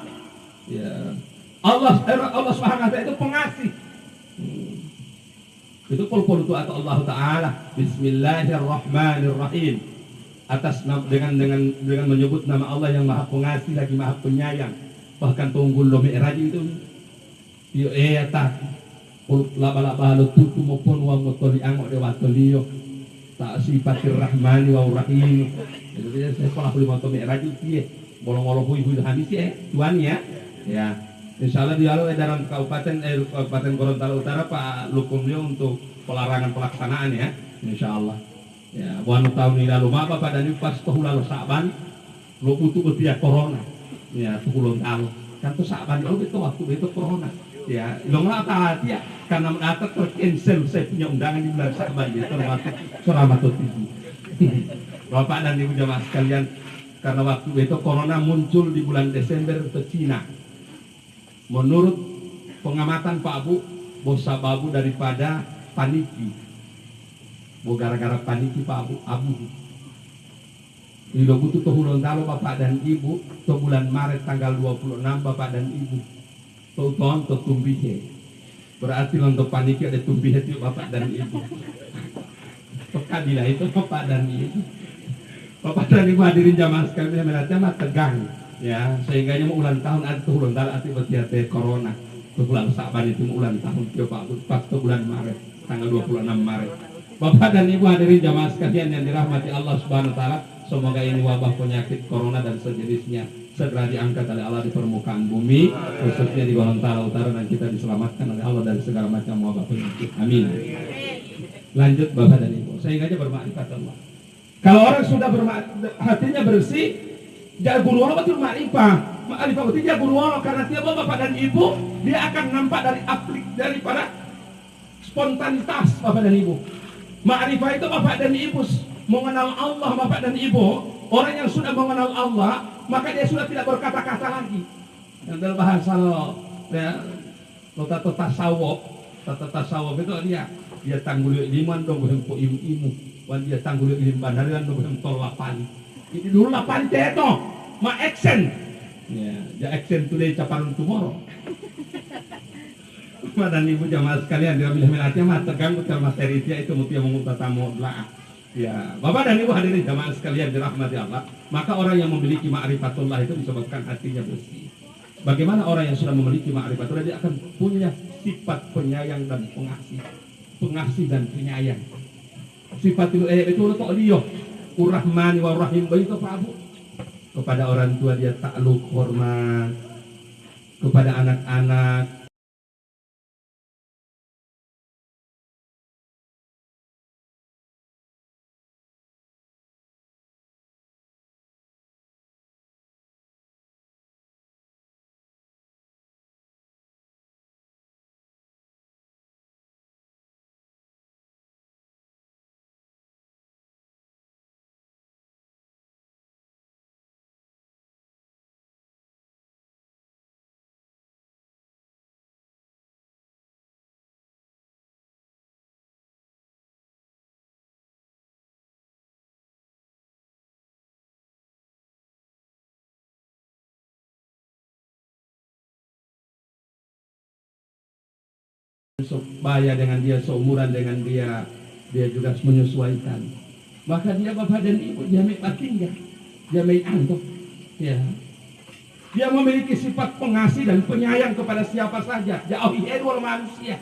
Ya. Allah Subhanahu wa Ta'ala itu pengasih. Itu qul atau Allah Ta'ala Bismillahirrahmanirrahim, atas dengan menyebut nama Allah yang Maha Pengasih lagi Maha Penyayang. Bahkan tunggul lo mi'raj itu yo eta laba-laba lo tutu maupun wa mutoli angok de watoliyo tak sifatir rahmani wa rahim. Itu dia sekolah lima to mi'raj itu bolong-bolong hui habis tuan ya. Ya. Insyaallah dialog dalam Kabupaten Gorontalo Utara Pak Lukumnya untuk pelarangan pelaksanaan ya. Insyaallah. Ya, bukan tahun ini lalu Bapak dan Ibu pas tahun lalu Sa'ban lo butuh betia corona. Ya, 10 tahun. Kan tuh Sa'ban itu waktu itu corona. Ya, lo nggak tahu ya karena mendapat tercancel saya punya undangan di bulan Sa'ban itu termasuk Suramato TV. Bapak dan Ibu jemaah sekalian, karena waktu itu corona muncul di bulan Desember ke Cina. Menurut pengamatan Pak Bu, bosa babu daripada paniki. Gara-gara paniki Pak Abu. Ini lo butuh tahun lalu Bapak dan Ibu, ke bulan Maret tanggal 26 Bapak dan Ibu. Tahun tumbihe. Berarti untuk paniki ada tumbihe itu Bapak dan Ibu. Pekadilah itu Bapak dan Ibu. Bapak dan Ibu hadirin jamaah sekalian melihatnya tegang. Ya, sehingga mau ulang tahun ada ulang tahun arti corona. Bulan Sa'ban itu ulang tahun Pak Bu pas ke bulan Maret tanggal 26 Maret. Bapak dan Ibu hadirin jamaah sekalian yang dirahmati Allah Subhanahu wa taala, semoga ini wabah penyakit corona dan sejenisnya segera diangkat oleh Allah di permukaan bumi, khususnya di Gorontalo Utara, dan kita diselamatkan oleh Allah dari segala macam wabah penyakit. Amin. Lanjut Bapak dan Ibu, sehingga aja bermakrifat Allah. Kalau orang sudah hatinya bersih, dia guru Allah betul makrifat. Makrifat itu dia guru Allah, karena tiap Bapak dan Ibu dia akan nampak daripada spontanitas Bapak dan Ibu. Makrifat itu Bapak dan Ibu mengenal Allah. Bapak dan Ibu, orang yang sudah mengenal Allah, maka dia sudah tidak berkata-kata lagi. Yang dalam bahasa tata tasawuf itu dia tanggul liman dong hempo imu, wan dia tanggul lim bandaran dong hempo lapan. Ini dulu lapan itu, ma action. Ya action today caparun tomorrow. Bapak dan Ibu jamaah sekalian, bila melatih mah tegang betul materi dia itu mutia mengumpulkan tamu lah. Ya, Bapak dan Ibu hadirin jamaah sekalian dirahmati Allah, maka orang yang memiliki ma'rifatullah itu disebabkan hatinya bersih. Bagaimana orang yang sudah memiliki ma'rifatullah, dia akan punya sifat penyayang dan pengasih dan penyayang. Sifat itu untuk dia Ar-Rahman wa Rahim itu Pak Bu. Kepada orang tua dia takluk hormat, kepada anak-anak supaya dengan dia seumuran dengan dia juga menyesuaikan. Maka dia Bapak dan Ibu dia batinnya, dia antuk, ya. Dia memiliki sifat pengasih dan penyayang kepada siapa saja. Jauhi dua manusia.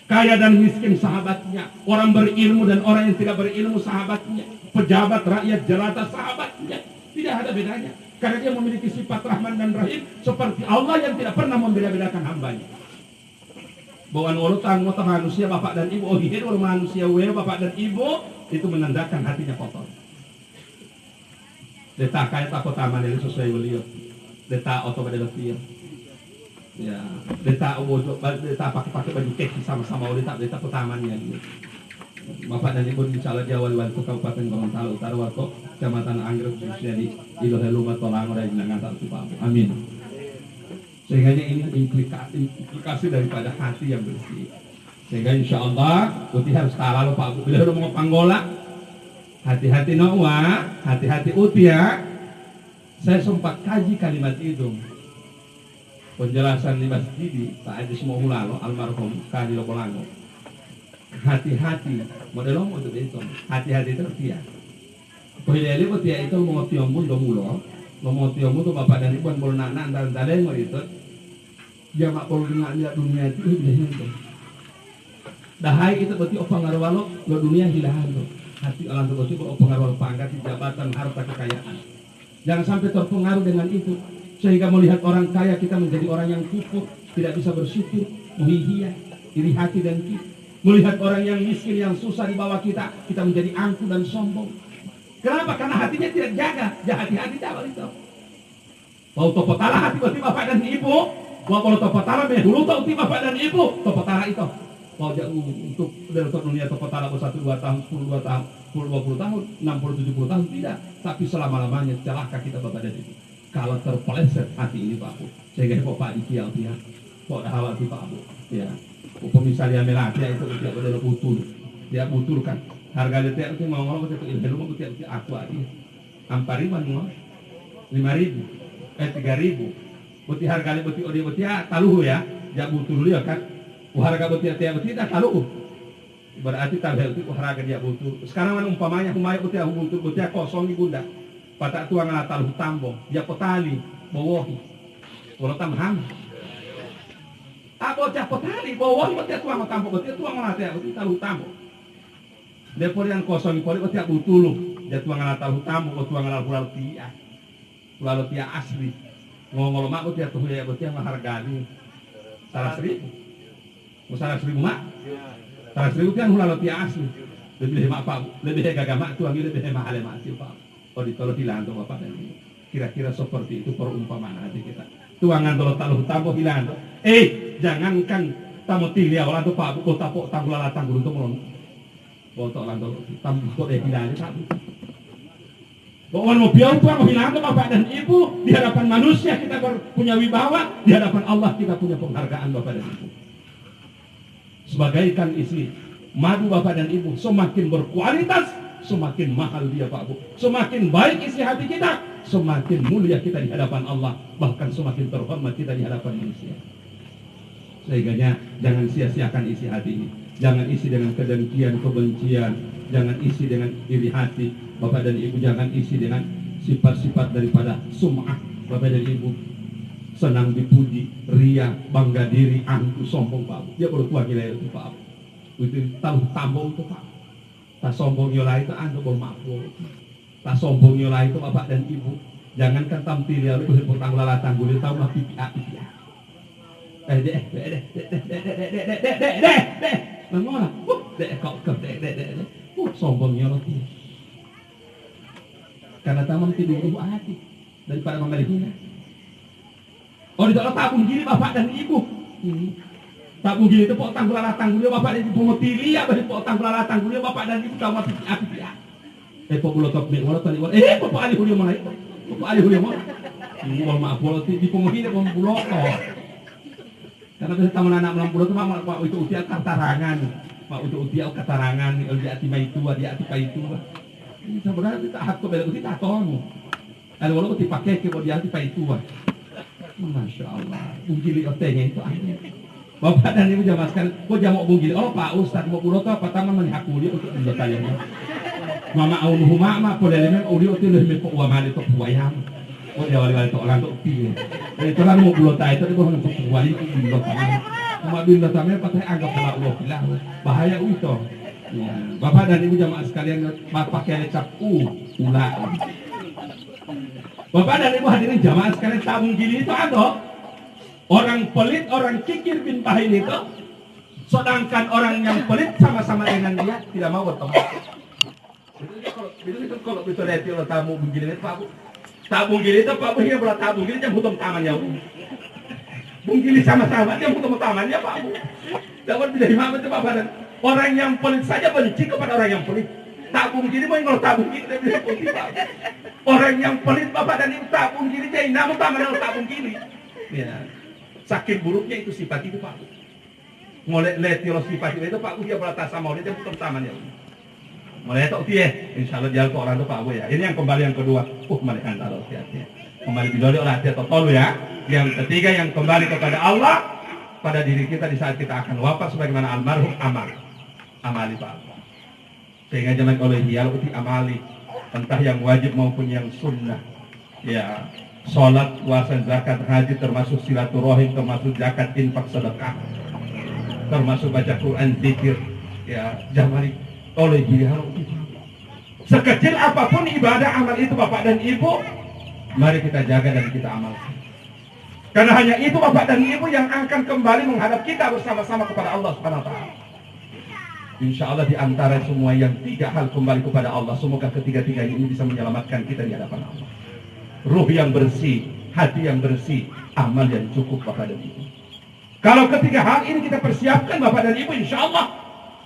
Kaya dan miskin sahabatnya, orang berilmu dan orang yang tidak berilmu sahabatnya, pejabat, rakyat, jelata sahabatnya. Tidak ada bedanya. Karena dia memiliki sifat Rahman dan Rahim seperti Allah yang tidak pernah membeda-bedakan hambanya. Bawaan urutan manusia Bapak dan Ibu, orang manusia Bapak dan Ibu itu menandakan hatinya kotor. Deta kaya tak taman yang sesuai beliau. Deta oto pada lepian. Ya, deta pakai baju keki sama-sama deta petamannya gitu. Bapak dan Ibu insyaallah Jawa Wanto Kabupaten Gorontalo Utara Warto Kecamatan Anggrek khususnya di Ilohelu Matolang dan Nangan Amin. Sehingga ini implikasi daripada hati yang bersih. Sehingga insya Allah putih harus kalah Pak Bu. Bila udah mau panggola, hati-hati Noah, hati-hati Utia. Saya sempat kaji kalimat itu. Penjelasan di masjid Pak Haji Semohulalo almarhum Kadi Lopolango. Hati-hati, model mau itu. Hati-hati itu Utia. Pahilele Utia itu mau tiambun do mulo, mau tiambun do bapak dan ibu boleh nak antara mau itu. Dia mak boleh dengar dunia itu itu. Dahai itu berarti pengaruh lo dunia hilang tuh. Hati orang itu berarti pengaruh pangkat, jabatan, harta, kekayaan. Jangan sampai terpengaruh dengan itu sehingga melihat orang kaya kita menjadi orang yang kufur, tidak bisa bersyukur, muhiyah, iri hati dan kita. Melihat orang yang miskin yang susah di bawah kita menjadi angkuh dan sombong. Kenapa? Karena hatinya tidak jaga. Hati-hati jawab itu. Mau topotala hati berarti bapak dan ibu. Mau kalau topotala dulu tahu bapak dan ibu. Topotala itu. Mau untuk dunia topotala 1-2 tahun, 10-2 tahun, 10-20 tahun, 60-70 tahun tidak. Tapi selama-lamanya celaka kita bapak dan ibu. Kalau terpeleset hati ini Pak Bu, sehingga Pak Ikial pihak, Pak Dahawat Pak Bu, ya, misalnya melatih itu tidak boleh butuh, dia butuhkan. Harga dia itu mau ngomong itu ilmu mau itu aku aja, 4.000 mau, 5.000, 3.000, buti harga buti odi buti taluh ya, dia butuh dia kan, harga buti tak taluh, berarti taluh itu harga dia butuh. Sekarang kan umpamanya humaya buti kosong di bunda. Pada tuang taluh tambong, dia petali, bawahi, kalau tamham. Apa dia petali, bawahi, dia tuang tambong, dia tuang dia taluh tambong. Dia yang kosong, dia butuh, dia tuang taluh tambong, tuang pulau tia asli. Ngomong mak, dia tuh ya, dia menghargai. Salah 1.000, salah 1.000 mak, salah 1.000 dia pulau tia asli. Lebih hemat Pak, lebih hemat mak, tuang lebih hemat ale mak sih Pak. Kalau hilang tuh bapak dan ibu, kira-kira seperti itu perumpamaan hati kita. Tuangan kalau taluh tampo hilang tuh. Jangankan tamu tilia orang tuh Pak buku tapok tanggul latang guru tuh melon. Botok lanto tamu kok hilang tak. Bahwa mau biar tuang hilang tuh bapak dan ibu di hadapan manusia kita punya wibawa, di hadapan Allah kita punya penghargaan bapak dan ibu. Sebagaikan isi madu bapak dan ibu semakin berkualitas. Semakin mahal dia Pak Bu. Semakin baik isi hati kita, semakin mulia kita di hadapan Allah. Bahkan semakin terhormat kita di hadapan manusia. Sehingga jangan sia-siakan isi hati ini. Jangan isi dengan kedengkian, kebencian. Jangan isi dengan iri hati. Bapak dan Ibu jangan isi dengan sifat-sifat daripada sum'ah. Bapak dan Ibu senang dipuji, ria, bangga diri, angkuh, sombong Pak Bu. Dia perlu tua gila itu Pak Bu. Itu tahu tambong itu Pak. Tak sombong yola itu anda bermakmur. Tak sombong yola itu bapak dan ibu. Jangankan tampil ya lu berputang lala tanggul tahu lah pipi api ya. Mengolah. Sombong yola itu. Karena taman tidur ibu hati daripada memelihina. Oh di dalam tabung gini bapak dan ibu. Tabung gini itu potang lala tanggulnya bapak dan ibu motili ya bagi potang lala tanggulnya bapak dan ibu tahu api ya. Pok bulo top mek wala tadi wala. Pok ali hulio mana itu? Pok ali hulio mana? Ini wal maaf wala di pemuhine pom bulo to. Karena bisa tamu anak melang bulo itu mak itu utia katarangan. Mak itu utia katarangan di ati mai tua di ati pai tua. Ini sebenarnya kita hak bela kita tonu. Ada wala dipakai ke di ati pai tua. Masya Allah. Ungkili otenya itu aja. Bapak dan ibu jamaskan, kok jamak bugil? Oh Pak Ustadz mau pulau apa taman menghakuli untuk menjadikannya. Mama aunu mama podelnya uli itu lebih kok uang itu buayam. Oh dia wali-wali itu orang itu pilih. Itu kan mau pulau itu dia mau untuk buayam itu pulau taman. Cuma pulau taman patah anggap kalau Allah bilang bahaya itu. Ya. Bapak dan ibu jamaah sekalian pakai lecak ulah. Bapak dan ibu hadirin jamaah sekalian tabung gili itu ada. Orang pelit, orang kikir bin pahil itu, sedangkan orang yang pelit sama-sama dengan dia tidak mau berteman. Itu kalau betul lihat kalau tamu begini Pak Bu, tabung gini itu Pak Bu ini berat tabung gini jam hutum tamannya. Bung gini sama-sama dia hutum tamannya Pak Bu. Dapat tidak imam itu Bapak dan orang yang pelit saja benci kepada orang yang pelit. Tabung gini mau kalau tabung gini dia bisa putih Pak. Orang yang pelit Bapak dan Ibu tabung gini jadi namun taman tabung gini. Ya. Saking buruknya itu sifat itu Pak. Mulai letio sifat itu Pak dia berata sama dia bukan taman ya. Mulai tok dia, insyaallah dia ke orang itu Pak ya. Ini yang kembali yang kedua. Mereka tahu hati-hati. Kembali bidoli oleh hati atau tolu ya. Yang ketiga yang kembali kepada Allah pada diri kita di saat kita akan wafat sebagaimana almarhum amali Pak. Sehingga jangan oleh dia uti amali entah yang wajib maupun yang sunnah. Ya, sholat, puasa, zakat, haji termasuk silaturahim, termasuk zakat, infak, sedekah, termasuk baca Quran, zikir. Ya, jangan oleh dia sekecil apapun ibadah amal itu Bapak dan Ibu, mari kita jaga dan kita amalkan. Karena hanya itu Bapak dan Ibu yang akan kembali menghadap kita bersama-sama kepada Allah Subhanahu wa taala. Insya Allah di antara semua yang tiga hal kembali kepada Allah, semoga ketiga-tiganya ini bisa menyelamatkan kita di hadapan Allah. Ruh yang bersih, hati yang bersih, amal yang cukup Bapak dan Ibu. Kalau ketiga hal ini kita persiapkan Bapak dan Ibu, insya Allah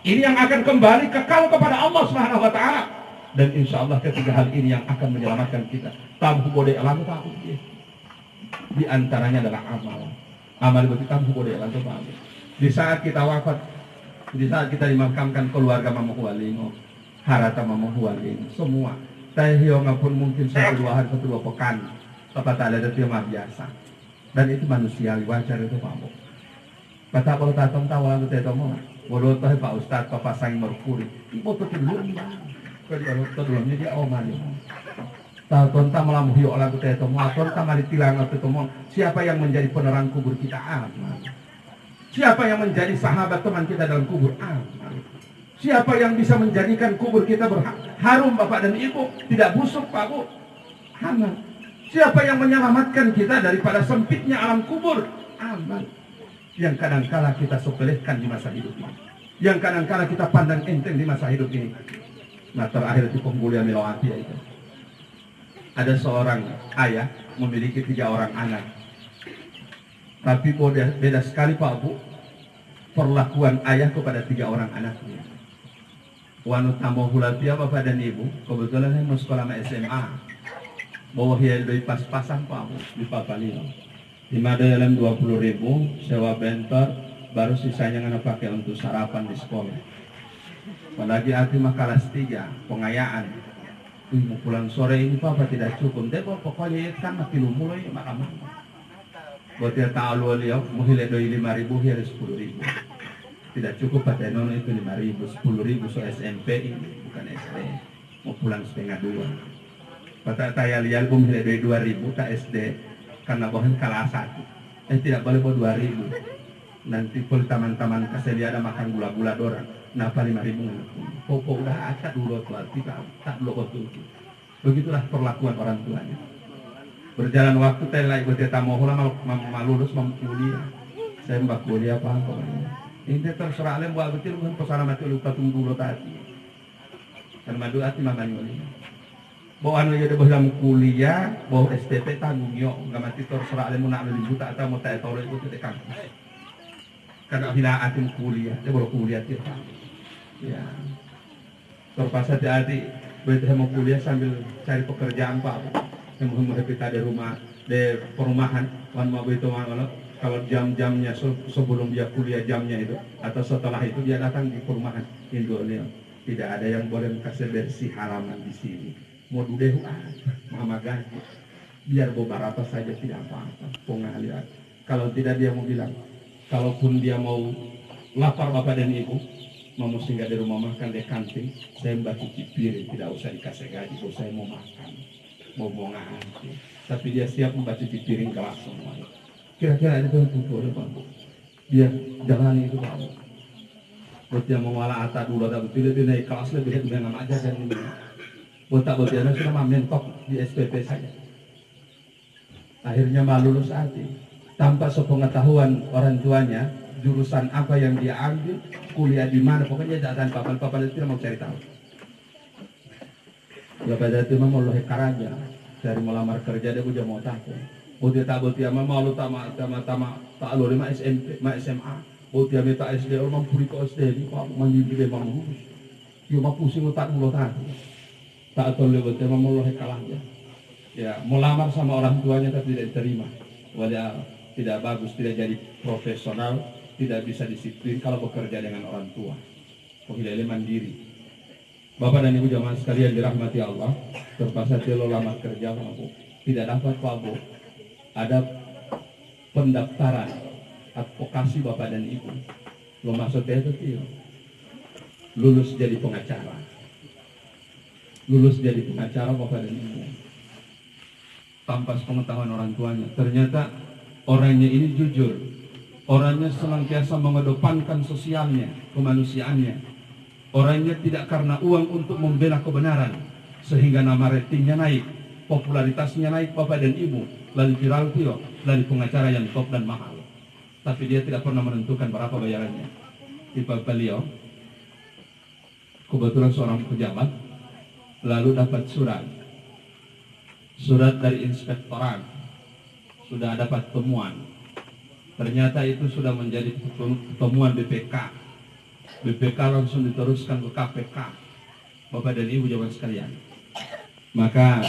ini yang akan kembali kekal kepada Allah Subhanahu wa taala. Dan insya Allah ketiga hal ini yang akan menyelamatkan kita. Tamu boleh alam tahu dia. Di antaranya adalah amal. Amal berarti tamu boleh alam tahu. Di saat kita wafat, di saat kita dimakamkan keluarga mamuhualingo, harata mamuhualingo, semua. Tahiyo pun mungkin 1-2 hari, 1-2 pekan. Apa tak ada itu yang biasa. Dan itu manusiawi, wajar itu Pak Bu. Kata kalau tatong tahu lalu tetong mau. Walau tahu Pak Ustadz, Pak Pasang Merkuri. Ibu betul dulu. Kalau kedulunya dia omani. Tahu tonta malam hiyo lagu tetong mau. Tonta mali tilang tetong mau. Siapa yang menjadi penerang kubur kita? Aman. Siapa yang menjadi sahabat teman kita dalam kubur? Aman. Siapa yang bisa menjadikan kubur kita harum Bapak dan Ibu, tidak busuk Pak Bu? Aman. Siapa yang menyelamatkan kita daripada sempitnya alam kubur? Aman. Yang kadangkala kita sepelekan di masa hidup ini, yang kadangkala kita pandang enteng di masa hidup ini. Nah terakhir itu penggulian melawati itu. Ada seorang ayah memiliki 3 orang anak, tapi beda sekali Pak Bu perlakuan ayah kepada 3 orang anaknya. Wanu tambah hulatia Bapak dan Ibu, kebetulan saya mau sekolah SMA. Bawa hiel dari pas-pasan Pak Bu di Papalino. Di dalam 20.000 sewa bentor, baru sisanya ngana pakai untuk sarapan di sekolah. Apalagi hati mah kelas 3 pengayaan. Mau pulang sore ini Papa tidak cukup. Dia pokoknya kan mati lumulai makan. Buat dia tahu lihat mau hilet dari 5.000 hilet 10.000. Tidak cukup pada nono itu 5.000, 10.000 so SMP ini bukan SD. Mau pulang setengah 2. Kata saya lihat bom hilet dari 2.000 tak SD karena bahan kelas 1. Tidak boleh bawa 2.000. Nanti pun teman-teman kasih lihat ada makan gula-gula dorang. Napa 5.000? Pokok udah ada dulu berarti tak dulu betul. Begitulah perlakuan orang tuanya. Berjalan waktu saya lagi bercerita mau lulus mau kuliah. Saya mbak kuliah apa ini terserah lem buat betul kan pesara mati luka tunggu lo tadi. Karena madu hati mamanya ini. Bawa anu jadi dalam kuliah, bawa STP tanggung yo, nggak mati terserah lem nak lebih buta atau mau tak tahu itu tidak kampus. Karena bila hati kuliah, dia baru kuliah tiap. Ya. Terpaksa hati berarti mau kuliah sambil cari pekerjaan Pak. Yang mau kita di rumah, di perumahan, wan mau itu mana kalau jam-jamnya sebelum dia kuliah jamnya itu atau setelah itu dia datang di perumahan Indonesia. Tidak ada yang boleh kasih bersih halaman di sini. Mau duduk mama ganti. Biar beberapa saja tidak apa-apa. Pengalian. Kalau tidak dia mau bilang, kalaupun dia mau lapar Bapak dan Ibu, mau singgah di rumah makan di kantin, saya mbak cuci piring, tidak usah dikasih gaji, kalau saya mau makan, mau nganti. Tapi dia siap membaca cuci piring kelas semua. Kira-kira itu tutur Pak Bu. Dia jalani itu Pak Bu. Buat dia mengolah atas dulu, tapi dia naik kelas lebih dengan nama aja dan ini. Buat tak buat dia sudah mentok di SPP saja. Akhirnya malu lulus arti. Tanpa sepengetahuan orang tuanya, jurusan apa yang dia ambil, kuliah di mana, pokoknya datang papan-papan itu tidak mau cari tahu. Ya pada itu mau lohe karaja, dari melamar kerja dia udah mau takut. Buat tak buat dia mau lu tama tak lu lima SMP, SMA. Buat dia minta SD, orang puri ke SD ini, kok mandiri dia mau lulus. Dia mau pusing otak mulut tadi. Tak tahu buat dia mau lohe kalah ya. Ya melamar sama orang tuanya tapi tidak diterima. Wadah tidak bagus, tidak jadi profesional, tidak bisa disiplin kalau bekerja dengan orang tua. Pohilele mandiri. Bapak dan Ibu jamaah sekalian dirahmati Allah, terpaksa telo lama kerja Pak Bu. Tidak dapat Pak Bu. Ada pendaftaran advokasi Bapak dan Ibu. Lo maksudnya itu Tio. Lulus jadi pengacara. Lulus jadi pengacara Bapak dan Ibu. Tanpa pengetahuan orang tuanya. Ternyata orangnya ini jujur. Orangnya senantiasa mengedepankan sosialnya, kemanusiaannya. Orangnya tidak karena uang untuk membela kebenaran. Sehingga nama ratingnya naik, popularitasnya naik Bapak dan Ibu. Lalu viral Tio, lalu pengacara yang top dan mahal. Tapi dia tidak pernah menentukan berapa bayarannya. Tipe beliau, kebetulan seorang pejabat, lalu dapat surat dari inspektorat, sudah dapat temuan. Ternyata itu sudah menjadi temuan BPK. BPK langsung diteruskan ke KPK. Bapak dan Ibu jamaah sekalian. Maka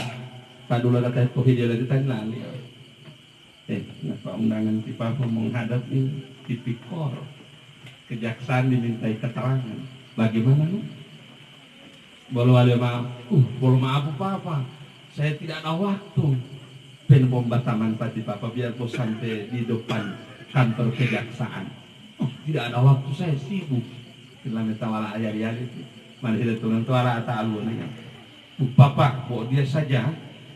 tak dulu ada dia lagi tanya kenapa undangan tipe menghadap ini tipikor kejaksaan dimintai keterangan. Bagaimana lu? Belum maaf apa-apa. Saya tidak ada waktu. Penbom bataman pati papa biar bos sampai di depan kantor kejaksaan. Tidak ada waktu, saya sibuk. Bila metawala ayar-ayar itu. Mana tidak turun tuara atau alunnya. Papa, buat dia saja.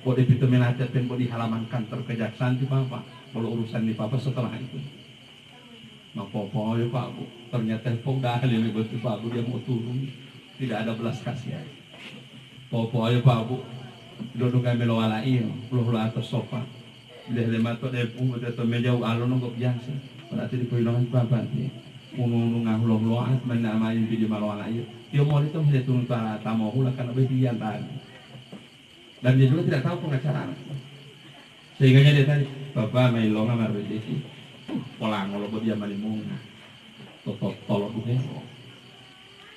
Buat di pintu menajat dan buat di halaman kantor kejaksaan di papa. Kalau urusan di papa setelah itu. Nah papa ya Pak Bu. Ternyata dah ahli betul Pak Bu, dia mau turun. Tidak ada belas kasihan. Papa ya Pak Bu. Duduk kami melawala iyo. Puluh atas sofa. Bila lemat tu depung atau meja alun nggak biasa. Berarti di perlindungan papa dia. Unu ngahulong-loat menamain video malawala iyo. Dia mau itu melihat turun tamu hula karena berdian tadi. Dan dia juga tidak tahu pengacara. Sehingga dia tadi, Bapak main longa marwedeki. Polang kalau dia malimunga. Tolok duhe.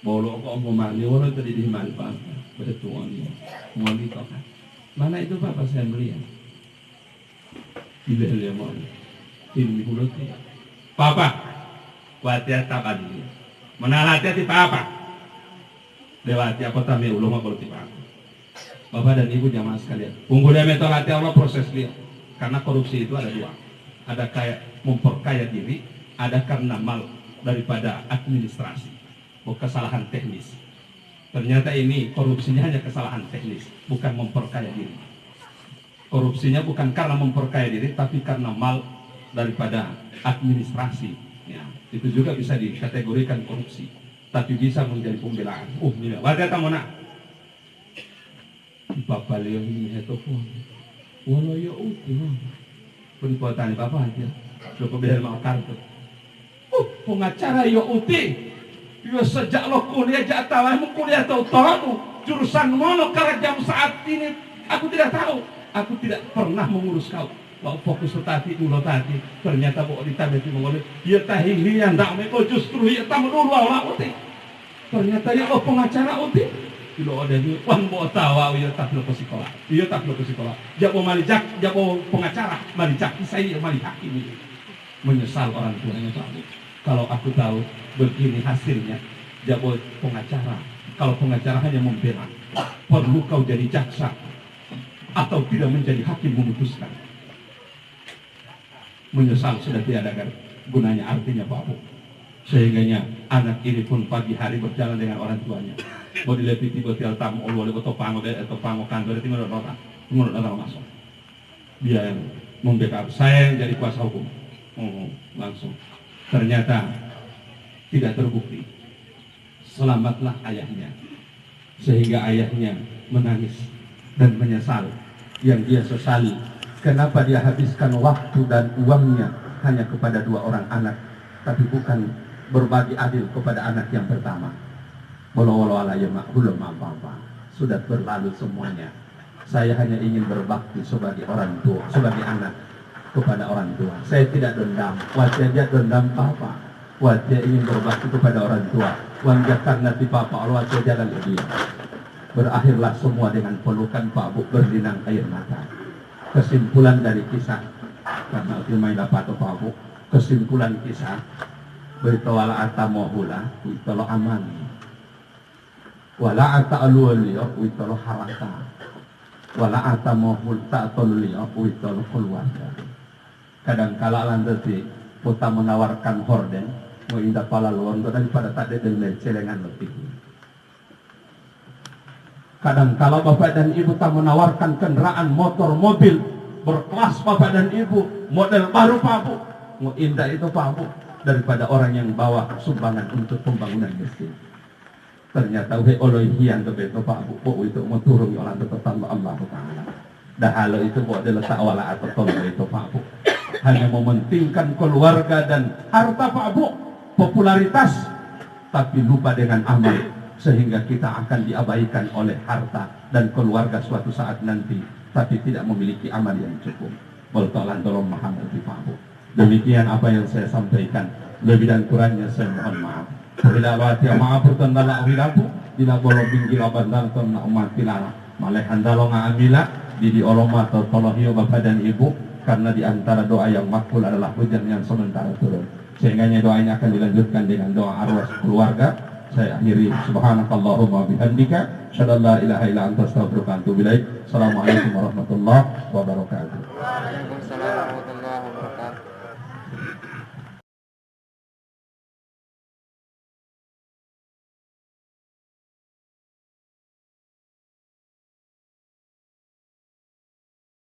Bolo kok mau mali, walau tadi di mali Pak. Betul dia. Mau kan. Mana itu Pak pas saya melihat. Bila dia mau. Ini mulut dia. Papa. Watiat tabadi. Mana hati Papa. Lewati apa tamai ulama kalau tiba. Bapak dan Ibu jamaah sekalian. Unggulnya metode Allah proses dia. Karena korupsi itu ada dua. Ada kayak memperkaya diri, ada karena mal daripada administrasi. Kesalahan teknis. Ternyata ini korupsinya hanya kesalahan teknis, bukan memperkaya diri. Korupsinya bukan karena memperkaya diri, tapi karena mal daripada administrasi. Ya, itu juga bisa dikategorikan korupsi, tapi bisa menjadi pembelaan. Ini wadah tamu nak. Bapak lihat ini itu pun, walau ya perbuatan bapak aja, cukup biar mau kartu. Pengacara ya yo sejak lo kuliah jatah mau kuliah tahu jurusan mana karena jam saat ini aku tidak tahu. Aku tidak pernah mengurus kau. Waktu fokus tadi dulu tadi ternyata bawa ditambah itu mengoleh. Ya tahihi yang tak mau justru ya tamu dulu awak uti. Ternyata ya lo pengacara uti. Bilo ada ni wan bawa tawa ya tak lo sekolah. Iya tak lo sekolah. Jabo malijak, jabo pengacara, malijak saya mali hakim ini. Menyesal orang tuanya tahu. Kalau aku tahu begini hasilnya, jabo pengacara. Kalau pengacara hanya membela, perlu kau jadi jaksa atau tidak menjadi hakim memutuskan. Menyesal sudah tidak ada gunanya artinya Pak Bu. Sehingganya anak ini pun pagi hari berjalan dengan orang tuanya. Mau dilepiti betul tamu oleh betul pango kantor itu menurut orang masuk. Dia yang membackup, saya yang jadi kuasa hukum. Langsung. Ternyata tidak terbukti. Selamatlah ayahnya. Sehingga ayahnya menangis dan menyesal. Yang dia sesali. Kenapa dia habiskan waktu dan uangnya hanya kepada dua orang anak, tapi bukan berbagi adil kepada anak yang pertama. Walau alayya belum apa-apa. Sudah berlalu semuanya. Saya hanya ingin berbakti sebagai orang tua, sebagai anak kepada orang tua. Saya tidak dendam. Wajah dendam papa. Wajah ingin berbakti kepada orang tua. Wajah karena di papa Allah wajah jalan dia. Berakhirlah semua dengan pelukan Pak Bu berlinang air mata. Kesimpulan dari kisah karena itu may dapat Pak kesimpulan kisah berita wala atamohula witolo aman wala ata'aluliyo witolo harata wala atamohul ta'aluliyo witolo keluarga. Kadang kala lantai puta menawarkan horden mau indah pala luar daripada tak ada dengan celengan lebih. Kadang kalau bapak dan ibu tak menawarkan kendaraan motor mobil berkelas bapak dan ibu model baru Pak Bu, mau indah itu Pak Bu daripada orang yang bawa sumbangan untuk pembangunan masjid. Ternyata olohian itu Pak Bu itu mau turun orang tetap Allah Taala. Dah halo itu buat letak wala atau tolong itu Pak Bu. Hanya mementingkan keluarga dan harta Pak Bu, popularitas, tapi lupa dengan amal. Sehingga kita akan diabaikan oleh harta dan keluarga suatu saat nanti, tapi tidak memiliki amal yang cukup. Wallahu tolong menghormati Pak Bu. Demikian apa yang saya sampaikan. Lebih dan kurangnya saya mohon maaf. Bila wati maaf dan dala wilabu, bila bolo binggil abandang ton na umatilala. Malih handalo nga amila di oloma atau tolongio Bapak dan Ibu, karena di antara doa yang makbul adalah hujan yang sementara turun. Sehingga doanya akan dilanjutkan dengan doa arwah keluarga. Saya akhiri subhanakallahumma bihamdika asyhadu an la ilaha illa anta astaghfiruka wa atubu ilaik. Assalamualaikum warahmatullahi wabarakatuh. Waalaikumsalam warahmatullahi